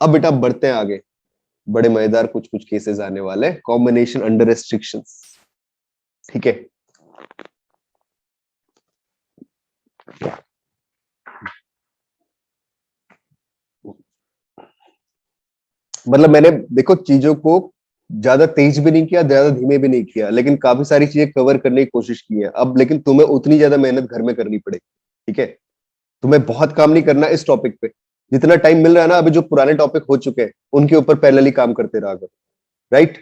अब बेटा बढ़ते हैं आगे, बड़े मजेदार कुछ कुछ केसेस आने वाले, कॉम्बिनेशन अंडर रेस्ट्रिक्शंस। ठीक है, मतलब मैंने देखो चीजों को ज्यादा तेज भी नहीं किया, ज्यादा धीमे भी नहीं किया, लेकिन काफी सारी चीजें कवर करने की कोशिश की है अब, लेकिन तुम्हें उतनी ज्यादा मेहनत घर में करनी पड़ेगी। ठीक है, तुम्हें बहुत काम नहीं करना इस टॉपिक पे, जितना टाइम मिल रहा है ना अभी जो पुराने टॉपिक हो चुके हैं उनके ऊपर पैरेलली काम करते रहा करो। राइट,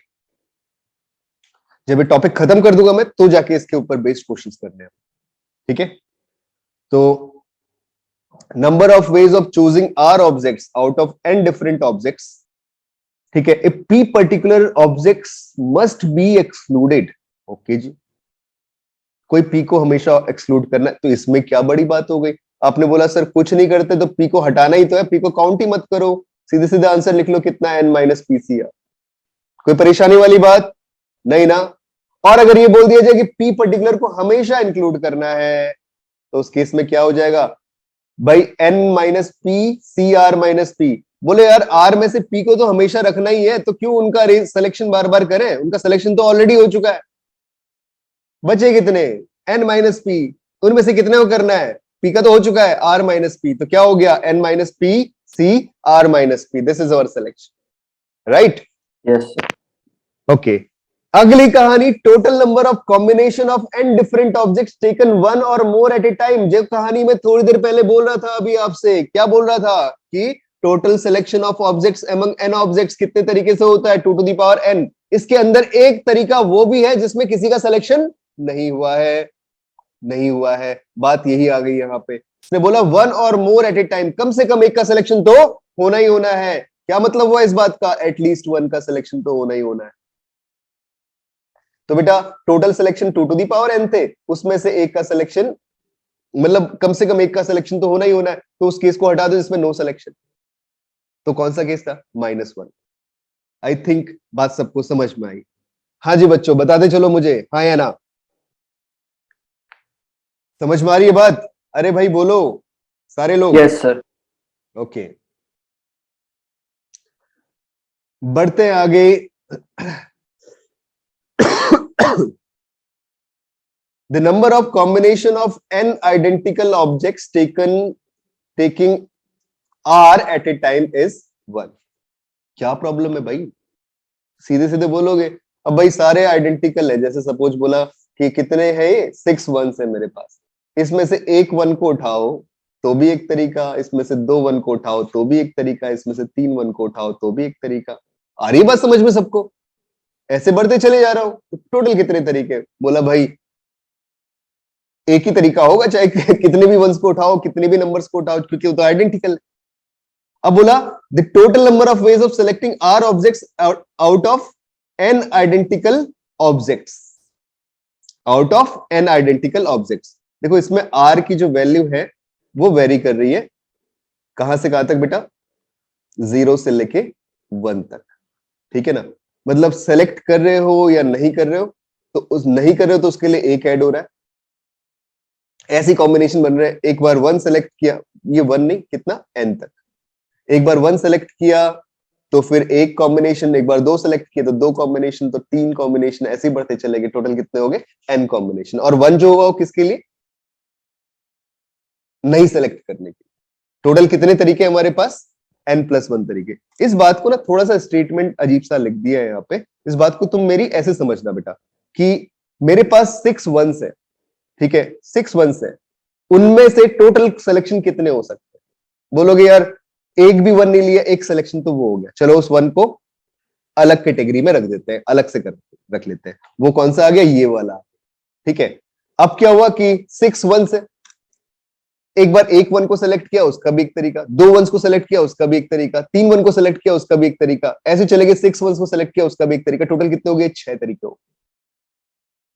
जब ये टॉपिक खत्म कर दूंगा मैं तो जाके इसके ऊपर बेस्ड क्वेश्चंस करने हैं। ठीक है, तो number of ways of choosing r objects out of N different objects. ठीक है, if p particular objects must be excluded. Okay जी, कोई पी को हमेशा एक्सक्लूड करना है, तो इसमें क्या बड़ी बात हो गई। आपने बोला सर कुछ नहीं करते तो पी को हटाना ही तो है, पी को काउंट ही मत करो, सीधे सीधे आंसर लिख लो कितना, N minus P C R. कोई परेशानी वाली बात नहीं ना। और अगर ये बोल दिया जाए कि पी पर्टिकुलर को हमेशा इंक्लूड करना है, तो उस केस में क्या हो जाएगा भाई, N minus P C R minus P. बोले यार आर में से पी को तो हमेशा रखना ही है, तो क्यों उनका सिलेक्शन बार बार करें, उनका सिलेक्शन तो ऑलरेडी हो चुका है। बचे कितने, एन माइनस पी, उनमें से कितने को करना है, पी का तो हो चुका है, आर माइनस पी, तो क्या हो गया, N minus P C R minus P, this is our selection. Right, yes okay. अगली कहानी, total number of combination of N different objects taken one or more eight A time. जो कहानी में थोड़ी देर पहले बोल रहा था अभी आपसे, क्या बोल रहा था कि total selection of objects among n objects कितने तरीके से होता है, 2 टू द पावर एन। इसके अंदर एक तरीका वो भी है जिसमें किसी का सिलेक्शन नहीं हुआ है, नहीं हुआ है, बात यही आ गई यहां पे। इसने बोला one or more eight A time, कम से कम एक का सिलेक्शन तो होना ही होना है। क्या मतलब हुआ इस बात का, एटलीस्ट वन का सिलेक्शन तो होना ही होना है। तो बेटा total selection 2 to the power n थे, उसमें से एक का सिलेक्शन, मतलब कम से कम एक का सिलेक्शन तो होना ही होना है, तो उस केस को हटा दो जिसमें नो सिलेक्शन। तो कौन सा केस था, -1। आई थिंक बात सबको समझ में आई। हाँ जी बच्चों बताते चलो मुझे, हाँ या ना, समझ में आ रही है बात, अरे भाई बोलो सारे लोग। Yes sir. ओके, बढ़ते हैं आगे। The number of combination of n identical objects taking r at a time is 1। क्या प्रॉब्लम है भाई, सीधे सीधे बोलोगे। अब भाई सारे आइडेंटिकल है, जैसे सपोज बोला कि कितने हैं ये 6 वंस है मेरे पास, इसमें से एक वन को उठाओ तो भी एक तरीका, इसमें से 2 वन को उठाओ तो भी एक तरीका, इसमें से 3 वन को उठाओ तो भी एक तरीका। आ रही बात समझ में सबको, ऐसे बढ़ते चले जा रहा हूं। टोटल कितने तरीके, बोला भाई एक ही तरीका होगा, चाहे कितने भी वंस को उठाओ, कितने भी नंबर्स को उठाओ, क्योंकि वो तो आइडेंटिकल है। अब बोला the total number of ways of selecting r objects out of n identical objects, out of n identical objects. देखो इसमें आर की जो वैल्यू है वो वेरी कर रही है, कहां से कहां तक बेटा, 0 से लेके 1 तक। ठीक है ना, मतलब सेलेक्ट कर रहे हो या नहीं कर रहे हो, तो उस नहीं कर रहे हो तो उसके लिए एक ऐड हो रहा है, ऐसी कॉम्बिनेशन बन रहे हैं। एक बार 1 सेलेक्ट किया, ये 1 नहीं कितना n तक, एक बार 1 सेलेक्ट किया तो फिर एक कॉम्बिनेशन, एक बार 2 सेलेक्ट किया तो 2 कॉम्बिनेशन, तो 3 कॉम्बिनेशन, ऐसे ही बढ़ते चलेंगे। टोटल कितने हो गए, n कॉम्बिनेशन। और 1 जो होगा वो किसके लिए, नहीं सेलेक्ट करने के। टोटल कितने तरीके हमारे पास, n+1 तरीके। इस बात को ना थोड़ा सा स्टेटमेंट अजीब सा लिख दिया है यहाँ पे, इस बात को तुम मेरी ऐसे समझना बेटा कि मेरे पास 6 वंस है, ठीक है 6 वंस है, उनमें से टोटल सिलेक्शन कितने हो सकते हैं। बोलोगे यार एक भी वन नहीं लिया, एक सिलेक्शन तो वो हो गया, चलो उस वन को अलग कैटेगरी में रख देते हैं, अलग से रख लेते हैं। वो कौन सा आ गया, ये वाला। ठीक है, अब क्या हुआ कि 6 वंस है, एक बार एक वन को सेलेक्ट किया उसका भी एक तरीका, 2 वंस को सेलेक्ट किया उसका भी एक तरीका, 3 वन को सेलेक्ट किया उसका भी एक तरीका, ऐसे चले गए 6 वंस को सेलेक्ट किया उसका भी एक तरीका। टोटल कितने हो गए, 6 तरीके हो।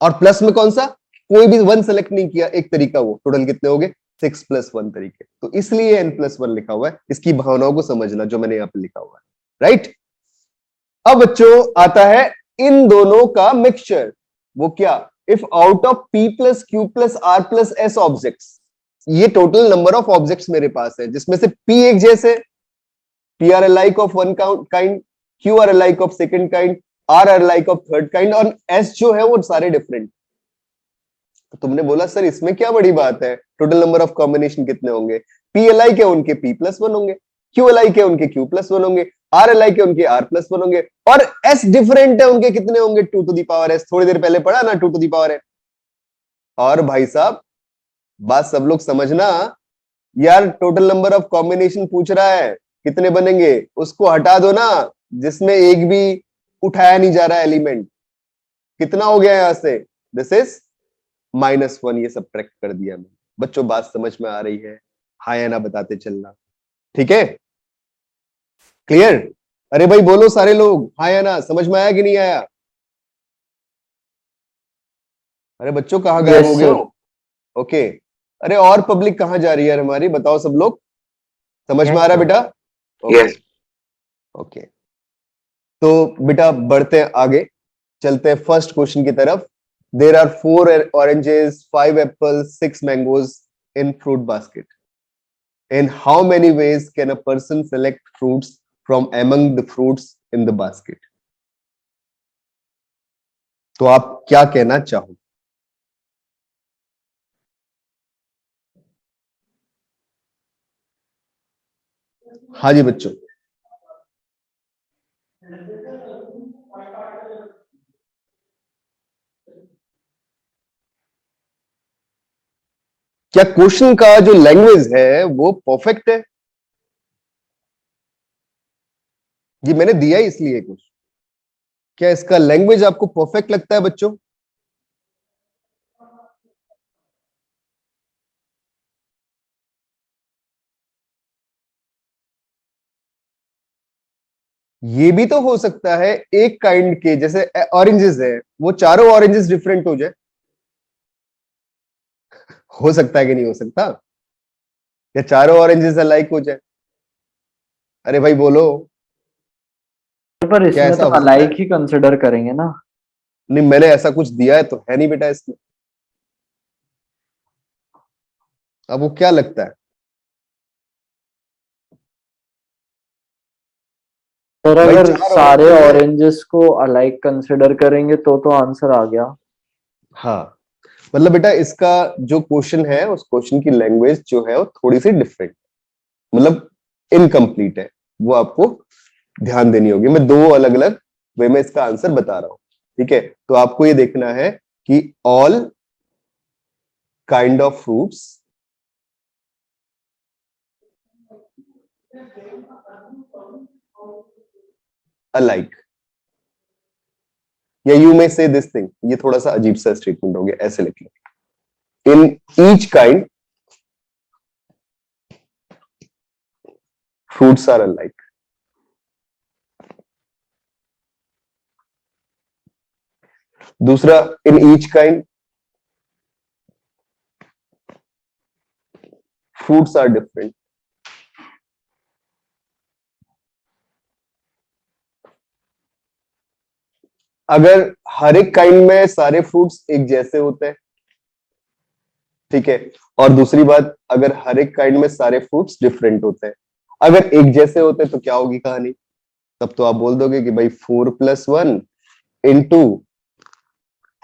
और प्लस में कौन सा, कोई भी वन सेलेक्ट नहीं किया, एक तरीका, वो टोटल कितने हो गए, 6+1 तरीके। तो इसलिए n+1 लिखा हुआ है, इसकी भावनाओं को समझना जो मैंने यहाँ पे लिखा हुआ है। राइट, अब बच्चों आता है इन दोनों का मिक्सचर, वो क्या, if out of p plus q plus r plus s objects, ये टोटल नंबर ऑफ ऑब्जेक्ट्स मेरे पास है जिसमें से p एक जैसे, P are alike of one kind, Q are alike of second kind, R are alike of third kind, और S जो है वो सारे डिफरेंट। तो तुमने बोला सर इसमें क्या बड़ी बात है, टोटल नंबर ऑफ कॉम्बिनेशन कितने होंगे? P alike है उनके P+1 होंगे, Q alike है उनके Q+1 होंगे, R alike है उनके R+1 होंगे, और S डिफरेंट है उनके कितने होंगे? 2 to the power S। थोड़ी देर पहले पढ़ा ना 2 to the power है। और भाई साहब बात सब लोग समझना यार, टोटल नंबर ऑफ कॉम्बिनेशन पूछ रहा है कितने बनेंगे, उसको हटा दो ना जिसमें एक भी उठाया नहीं जा रहा एलिमेंट। कितना हो गया यहां से? This is -1। ये सब्ट्रैक्ट कर दिया मैंने। बच्चों बात समझ में आ रही है? हाँ या ना बताते चलना, ठीक है? क्लियर? अरे भाई बोलो सारे लोग हाँ या ना, समझ में आया कि नहीं आया? अरे बच्चों कहाँ गायब हो गए हो? ओके। अरे और पब्लिक कहाँ जा रही है हमारी, बताओ सब लोग। समझ में आ रहा है बेटा? यस। ओके। तो बेटा बढ़ते हैं आगे, चलते हैं फर्स्ट क्वेश्चन की तरफ। There are 4 oranges, 5 apples, 6 mangoes in fruit basket. In how many ways can a person select fruits from among the fruits in the basket? तो आप क्या कहना चाहो? हाँ जी बच्चों। क्या क्वेश्चन का जो लैंग्वेज है वो परफेक्ट है? ये मैंने दिया ही इसलिए कुछ। क्या इसका लैंग्वेज आपको परफेक्ट लगता है बच्चों? ये भी तो हो सकता है एक काइंड के, जैसे ऑरेंजेस है, वो चारों ऑरेंजेस डिफरेंट हो जाए। हो सकता है कि नहीं हो सकता? या चारों ऑरेंजेस अलाइक हो जाए? अरे भाई बोलो, पर क्या इसमें ऐसा तो हो सकता अलाइक है? ही कंसिडर करेंगे ना। नहीं, मैंने ऐसा कुछ दिया है तो है नहीं बेटा इसमें। अब वो क्या लगता है? पर भाई अगर 4 सारे ऑरेंजेस है। ऑरेंजेस को अलाइक कंसिडर करेंगे तो आंसर आ गया। हाँ, मतलब बेटा इसका जो क्वेश्चन है उस क्वेश्चन की लैंग्वेज जो है वो थोड़ी सी डिफरेंट, मतलब इनकम्प्लीट है। वो आपको ध्यान देनी होगी। मैं दो अलग अलग वे में इसका आंसर बता रहा हूं, ठीक है? तो आपको ये देखना है कि all kind of fruits alike, या यू मे से दिस थिंग। ये थोड़ा सा अजीब सा स्टेटमेंट हो गया, ऐसे लिख लो, in each kind fruits are alike. दूसरा, in each kind fruits are different. अगर हर एक काइंड में सारे फ्रूट्स एक जैसे होते हैं, ठीक है? और दूसरी बात, अगर हर एक काइंड में सारे फ्रूट्स डिफरेंट होते हैं। अगर एक जैसे होते तो क्या होगी कहानी? तब तो आप बोल दोगे कि भाई 4+1 इंटू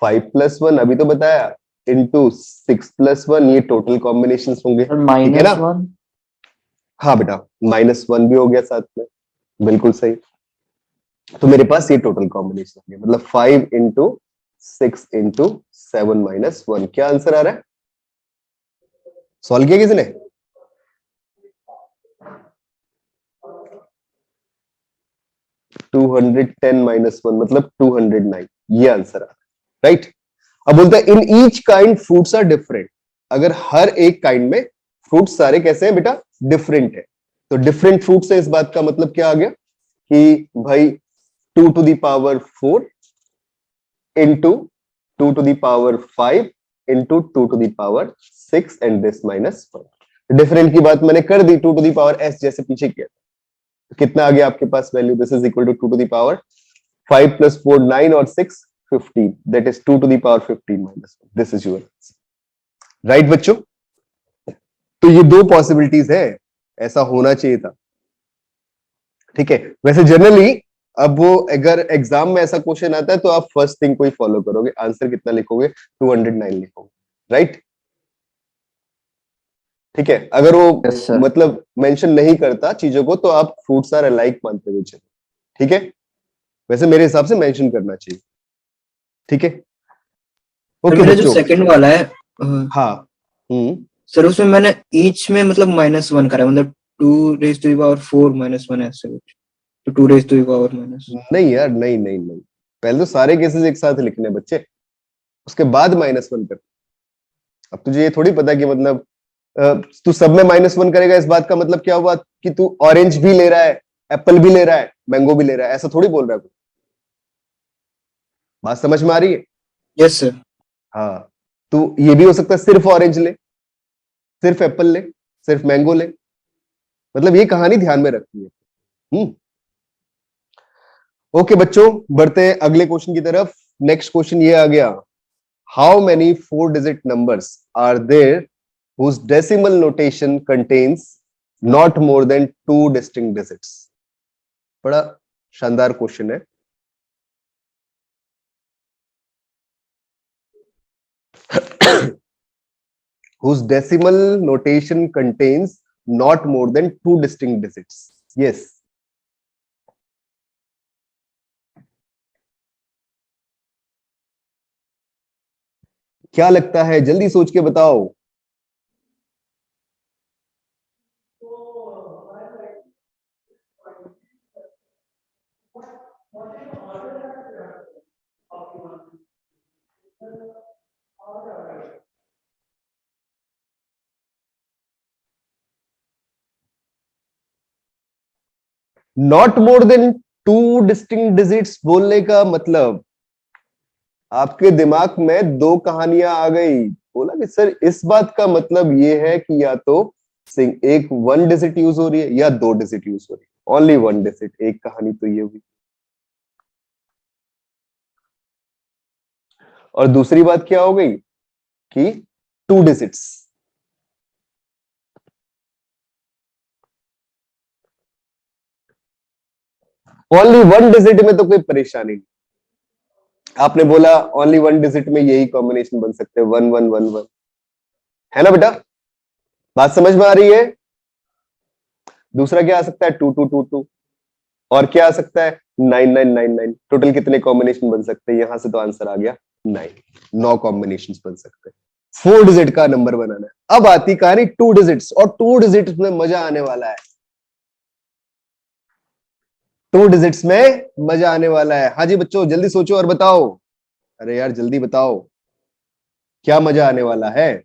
5+1, अभी तो बताया, इंटू 6+1, ये टोटल कॉम्बिनेशन होंगे, और ठीक है ना? -1। हाँ बेटा, -1 भी हो गया साथ में, बिल्कुल सही। तो मेरे पास ये टोटल कॉम्बिनेशन होंगे, मतलब 5 इंटू 6 इंटू 7 - 1। क्या आंसर आ रहा है? सॉल्व किया किसने? (210 - 1) मतलब 209, ये आंसर आ रहा है, राइट? अब बोलता है in each kind fruits are different. अगर हर एक काइंड में फ्रूट्स सारे कैसे हैं बेटा? डिफरेंट है। तो डिफरेंट फ्रूट्स है, इस बात का मतलब क्या आ गया कि भाई 2⁴ into 2⁵ into 2⁶ and this -1। Different की बात मैंने कर दी, 2⁻s जैसे पीछे किया। तो कितना आ गया आपके पास value? This is equal to 2⁵5 + 4 9 और 6 15, that is 2⁵15 - 1। This is your, right बच्चों? तो ये दो पॉसिबिलिटीज है, ऐसा होना चाहिए था। ठीक है। वैसे जनरली अब वो अगर एग्जाम में ऐसा क्वेश्चन आता है तो आप फर्स्ट थिंग कोई फॉलो करोगे, आंसर कितना लिखोगे, 209 लिखोगे, राइट? ठीक है। अगर वो यस सर। मतलब मेंशन नहीं करता चीजों को तो आप फ्रूट्स आर अलाइक मानते हुए चलो, ठीक है। वैसे मेरे हिसाब से मेंशन करना चाहिए, ठीक है। सर ओके मेरा जो बच्चों। सेकंड वाला है हाँ। हम्म। सर उसमें मैंने ईच में मतलब -1 करा, मतलब 2⁴ -1 ऐसे कुछ, तो 2⁻⁻। नहीं यार, नहीं नहीं नहीं, पहले तो सारे केसेस एक साथ लिखने हैं बच्चे, उसके बाद -1 कर। अब तुझे ये थोड़ी पता कि मतलब तू सब में -1 करेगा, इस बात का मतलब क्या हुआ कि तू ऑरेंज भी ले रहा है, एप्पल भी ले रहा है, मैंगो भी ले रहा है, ऐसा थोड़ी बोल रहा है कोई। बात समझ में आ रही है? Yes sir. हाँ। तू ये भी हो सकता है सिर्फ ऑरेंज ले, सिर्फ एप्पल ले, सिर्फ मैंगो ले, मतलब ये कहानी ध्यान में रखनी है। ओके बच्चों, बढ़ते हैं अगले क्वेश्चन की तरफ। नेक्स्ट क्वेश्चन ये आ गया, how many 4 digit numbers are there whose decimal notation contains not more than 2 distinct digits? बड़ा शानदार क्वेश्चन है। whose decimal notation contains not more than 2 distinct digits? Yes. क्या लगता है, जल्दी सोच के बताओ। Not more than 2 distinct digits बोलने का मतलब आपके दिमाग में 2 कहानियां आ गई। बोला कि सर इस बात का मतलब ये है कि या तो एक 1 डिजिट यूज हो रही है या 2 डिजिट यूज हो रही है, ओनली 1 डिजिट, एक कहानी तो ये हुई। और दूसरी बात क्या हो गई कि 2 डिजिट्स। ओनली 1 डिजिट में तो कोई परेशानी नहीं। आपने बोला ओनली 1 डिजिट में यही कॉम्बिनेशन बन सकते हैं, 1111, है ना बेटा? बात समझ में आ रही है? दूसरा क्या आ सकता है, 2222, और क्या आ सकता है 9999। टोटल कितने कॉम्बिनेशन बन सकते हैं? यहां से तो आंसर आ गया 9 कॉम्बिनेशन बन सकते हैं। 4 डिजिट का नंबर बनाना है। अब आती कहानी 2 डिजिट्स, और 2 डिजिट्स में मजा आने वाला है। 2 डिजिट्स में मजा आने वाला है। हाँ जी बच्चों, जल्दी सोचो और बताओ। अरे यार जल्दी बताओ, क्या मजा आने वाला है?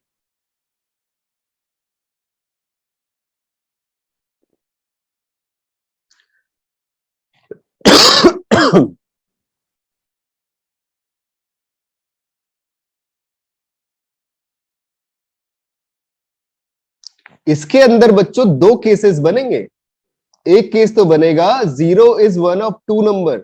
इसके अंदर बच्चों 2 केसेस बनेंगे। एक केस तो बनेगा 0 इज 1 ऑफ 2 नंबर,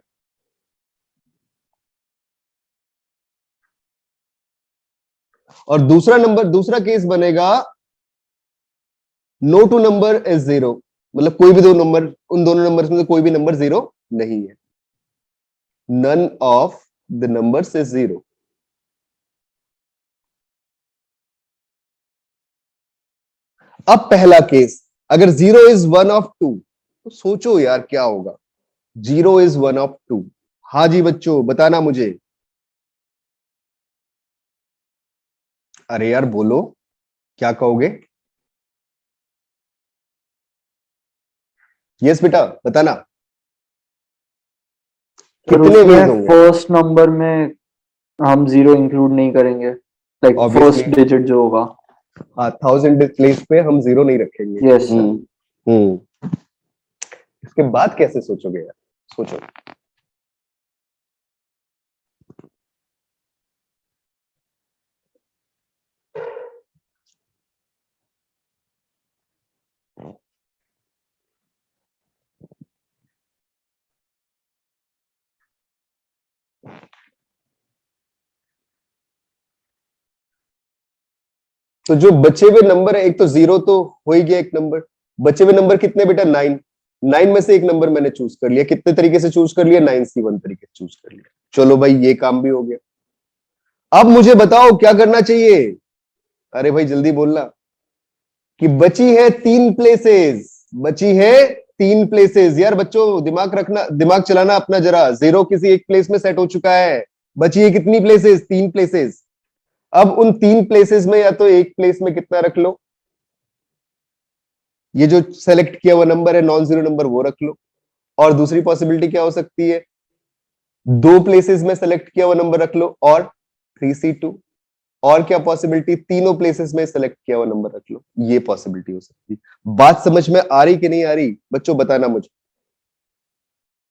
और दूसरा केस बनेगा नो टू नंबर इज 0, मतलब कोई भी 2 नंबर, उन दोनों नंबर्स में से कोई भी नंबर 0 नहीं है। None of the numbers is 0। अब पहला केस, अगर 0 इज 1 ऑफ 2, तो सोचो यार क्या होगा। 0 इज 1 ऑफ 2। हाँ जी बच्चों, बताना मुझे। अरे यार बोलो, क्या कहोगे? यस बेटा, बताना। फिर कितने वेज उसमें होंगे? फर्स्ट नंबर में हम 0 इंक्लूड नहीं करेंगे, लाइक ऑब्वियसली। फर्स्ट डिजिट जो होगा। हाँ, 1000 प्लेस पे हम 0 नहीं रखेंगे। Yes sir. हम्म। इसके बाद कैसे सोचोगे यार, सोचो। तो जो बचे हुए नंबर है, एक तो 0 तो हो ही गया एक नंबर, बचे हुए नंबर कितने बेटा? 9। 9 में से एक नंबर मैंने चूज कर लिया। कितने तरीके से चूज कर लिया? 9C1 तरीके से चूज कर लिया। चलो भाई ये काम भी हो गया। अब मुझे बताओ क्या करना चाहिए? अरे भाई जल्दी बोलना कि बची है 3 प्लेसेस, बची है 3 प्लेसेस। यार बच्चों दिमाग रखना, दिमाग चलाना अपना जरा। 0 किसी एक प्लेस में सेट हो चुका है, बची है कितनी प्लेसेस? 3 प्लेसेस। अब उन 3 प्लेसेस में या तो एक प्लेस में कितना रख लो, ये जो सेलेक्ट किया हुआ नंबर है नॉन जीरो नंबर वो रख लो। और दूसरी पॉसिबिलिटी क्या हो सकती है? 2 प्लेसेस में सेलेक्ट किया हुआ नंबर रख लो और 3C2। और क्या पॉसिबिलिटी? तीनों प्लेसेस में सेलेक्ट किया हुआ नंबर रख लो, ये पॉसिबिलिटी हो सकती है। बात समझ में आ रही कि नहीं आ रही बच्चों? बताना मुझे।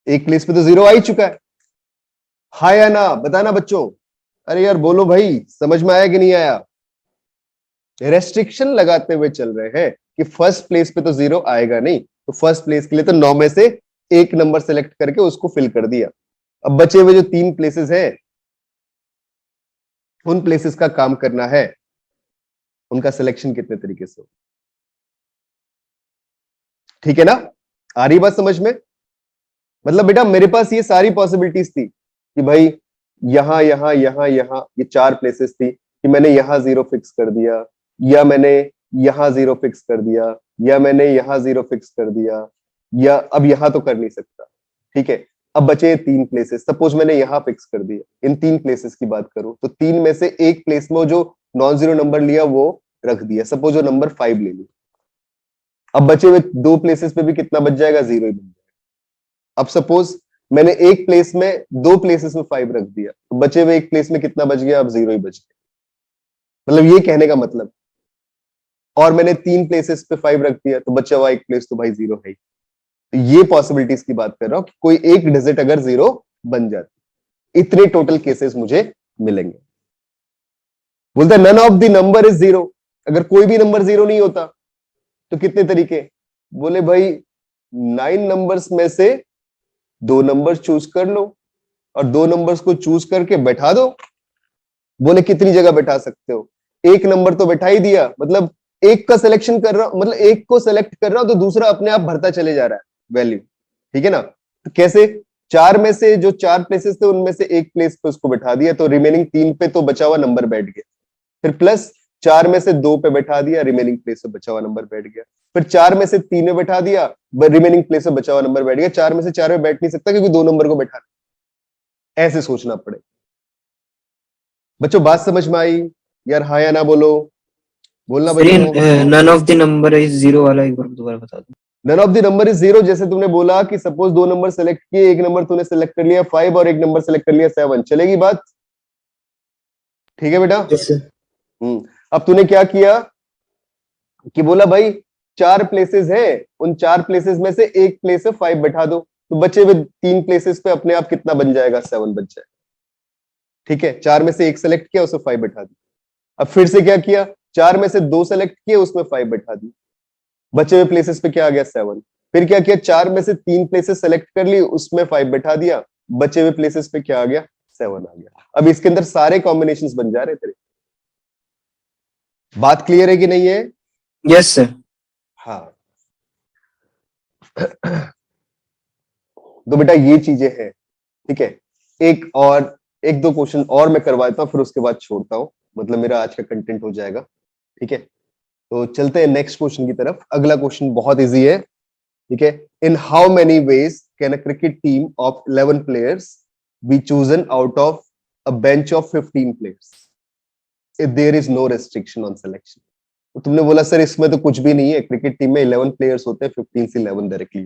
एक प्लेस पे तो 0 आ ही चुका है, हाँ या ना बताना बच्चों। अरे यार बोलो भाई, समझ में आया कि नहीं आया? रेस्ट्रिक्शन लगाते हुए चल रहे हैं कि फर्स्ट प्लेस पे तो 0 आएगा नहीं, तो फर्स्ट प्लेस के लिए तो 9 में से एक नंबर सेलेक्ट करके उसको फिल कर दिया। अब बचे हुए जो 3 प्लेसेस हैं, उन प्लेसेस का काम करना है, उनका सिलेक्शन कितने तरीके से हो। ठीक है ना? आ रही बात समझ में? मतलब बेटा मेरे पास ये सारी पॉसिबिलिटीज थी कि भाई यहां यहां यहां यहां, ये 4 प्लेसेस थी कि मैंने यहां 0 फिक्स कर दिया, या मैंने यहां 0 फिक्स कर दिया, या मैंने यहां 0 फिक्स कर दिया, या अब यहां तो कर नहीं सकता। ठीक है, अब बचे 3 प्लेसेस। सपोज मैंने यहां फिक्स कर दिया। इन 3 प्लेसेस की बात करूं तो 3 में से एक प्लेस में जो नॉन जीरो नंबर लिया वो रख दिया। सपोज वो नंबर 5 ले लिया। अब बचे हुए 2 प्लेसेस पे भी कितना बच जाएगा? 0 ही बच जाएगा। अब सपोज मैंने एक प्लेस में 2 प्लेसेस में 5 रख दिया, तो बचे हुए एक प्लेस में कितना बच गया? अब 0 ही बच गया। मतलब ये कहने का मतलब। और मैंने 3 प्लेसेस पे 5 रख दिया, तो बचा हुआ एक प्लेस तो भाई 0 है ही। तो ये पॉसिबिलिटीज की बात कर रहा हूं कि कोई एक डिजिट अगर 0 बन जाती, इतने टोटल केसेस मुझे मिलेंगे। बोलता है none of the number is 0। अगर कोई भी नंबर 0 नहीं होता तो कितने तरीके? बोले भाई 9 नंबर्स में से 2 नंबर चूज कर लो और 2 नंबर्स को चूज करके बैठा दो। बोले कितनी जगह बैठा सकते हो? एक नंबर तो बैठा ही दिया, मतलब एक का सिलेक्शन कर रहा हूं, मतलब एक को सेलेक्ट कर रहा हूं तो दूसरा अपने आप भरता चले जा रहा है वैल्यू। ठीक है ना? तो कैसे? 4 में से जो 4 प्लेसेस थे उनमें से एक प्लेस पे उसको बैठा दिया, तो रिमेनिंग 3 पे तो बचा हुआ नंबर बैठ गया। फिर प्लस 4 में से 2 पे बैठा दिया, रिमेनिंग प्लेस पे बचा हुआ नंबर बैठ गया। फिर 4 में से 3 में बैठा दिया, रिमेनिंग प्लेस पे बचा हुआ नंबर बैठ गया। 4 में से 4 में बैठ नहीं सकता क्योंकि 2 नंबर को बैठाना। ऐसे सोचना पड़े। बच्चों बात समझ में आई? यार हाँ या ना बोलो, बोलना सर बच्चों। None of the number is 0 वाला एक बार दोबारा बता दो। None of the number is 0 जैसे तुमने बोला कि सपोज 2 नंबर सेलेक्ट किए, एक नंबर तूने सेलेक्ट कर लिया 5 और एक नंबर सेलेक्ट कर लिया 7। चलेगी बात? ठीक है बेटा? Yes sir. अब तूने क्या किया कि बोला भाई 4 प्लेसेस है, उन 4 प्लेसेस में से एक प्लेस है 5 बैठा दो, तो बचे हुए 3 प्लेसेस पे अपने आप कितना बन जाएगा? 7 बच जाएगा। ठीक है, 4 में से एक सेलेक्ट किया, उसे 5 बैठा दी। अब फिर से क्या किया? 4 में से 2 सेलेक्ट किए, उसमें 5 बैठा दी। बचे हुए प्लेसेस पे क्या आ गया? 7। फिर क्या किया? 4 में से 3 प्लेसेस सेलेक्ट कर ली, उसमें 5 बैठा दिया। बचे हुए प्लेसेस पे क्या आ गया? 7 आ गया। अब इसके अंदर सारे कॉम्बिनेशंस बन जा रहे तेरे। बात क्लियर है कि नहीं है? Yes sir. हाँ। तो बेटा ये चीजें हैं। ठीक है, एक दो क्वेश्चन और मैं करवाता हूं, फिर उसके बाद छोड़ता हूं, मतलब मेरा आज का कंटेंट हो जाएगा। ठीक है, तो चलते हैं नेक्स्ट क्वेश्चन की तरफ। अगला क्वेश्चन बहुत इजी है। ठीक है, in how many ways can a cricket team of 11 players be chosen out of a bench of 15 players if there is no restriction on selection? तो तुमने बोला सर इसमें तो कुछ भी नहीं है, क्रिकेट टीम में 11 प्लेयर्स होते हैं, 15 से 11 डायरेक्टली।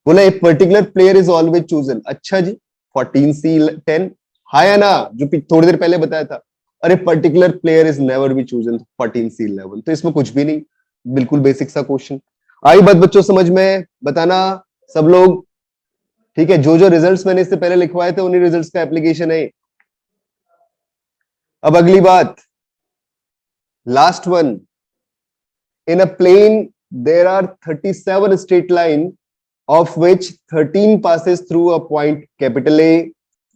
बोला a particular player is always chosen. अच्छा जी, 14C10, हाँ या ना? जो थोड़ी देर पहले बताया था। अरे particular player is never be chosen 14C11, तो इसमें कुछ भी नहीं, बिल्कुल बेसिक सा क्वेश्चन। आई बात बच्चों समझ में? बताना सब लोग। ठीक है, जो जो रिजल्ट्स मैंने इससे पहले लिखवाए थे उन्हीं रिजल्ट्स का एप्लीकेशन है। अब अगली बात, last one. In a plane there are 37 straight line of which 13 passes through a point capital A,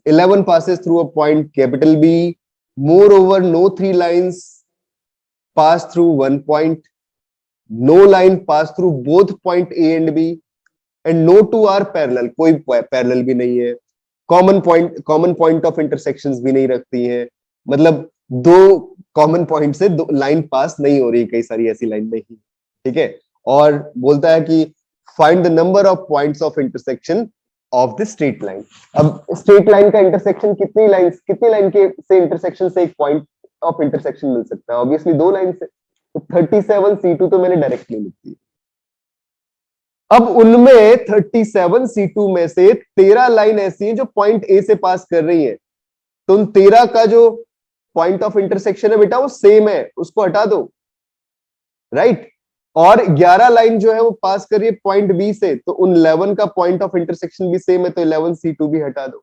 11 passes through a point capital B. Moreover, no 3 lines pass through one point. No line pass through both point A and B. And no two are parallel, कोई parallel भी नहीं है, common point of intersections भी नहीं रखती हैं, मतलब दो कॉमन पॉइंट से दो लाइन पास नहीं हो रही, कई सारी ऐसी लाइन नहीं, ठीक है। और बोलता है कि find the number of points of intersection of the straight line. अब स्ट्रेट लाइन का इंटरसेक्शन कितनी लाइन के से इंटरसेक्शन से एक पॉइंट ऑफ इंटरसेक्शन मिल सकता है? ऑब्वियसली 2 लाइन से, तो 37C2 तो मैंने डायरेक्टली लिख दी। अब उनमें 37C2 में से 13 लाइन ऐसी है जो पॉइंट ए से पास कर रही है, तो उन 13 का जो पॉइंट ऑफ इंटरसेक्शन है बेटा वो सेम है, उसको हटा दो, राइट। और 11 लाइन जो है वो पास कर रही है पॉइंट बी से, तो उन 11 का पॉइंट ऑफ इंटरसेक्शन भी सेम है, तो 11C2 भी हटा दो।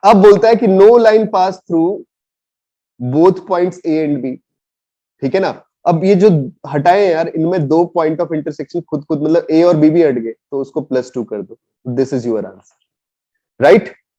अब बोलता है कि no line pass through both points A and B, ठीक है ना। अब ये जो हटाए यार, इनमें 2 पॉइंट ऑफ इंटरसेक्शन खुद मतलब ए और बी भी हट गए, तो उसको +2 कर दो, this is your answer, right.